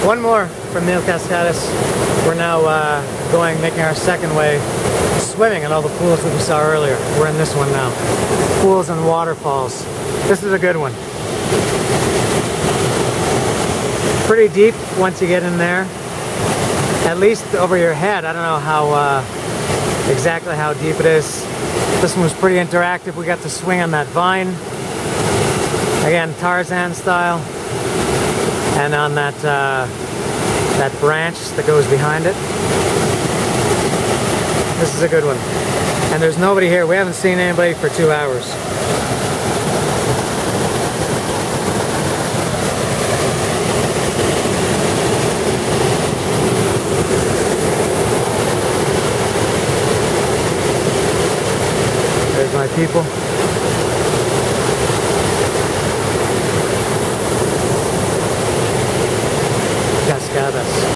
One more from Mil Cascadas. We're now making our second way swimming in all the pools that we saw earlier. We're in this one now. Pools and waterfalls. This is a good one. Pretty deep once you get in there. At least over your head. I don't know how exactly how deep it is. This one was pretty interactive. We got to swing on that vine. Again, Tarzan style. And on that that branch that goes behind it. This is a good one. And there's nobody here. We haven't seen anybody for 2 hours. There's my people. Cascadas.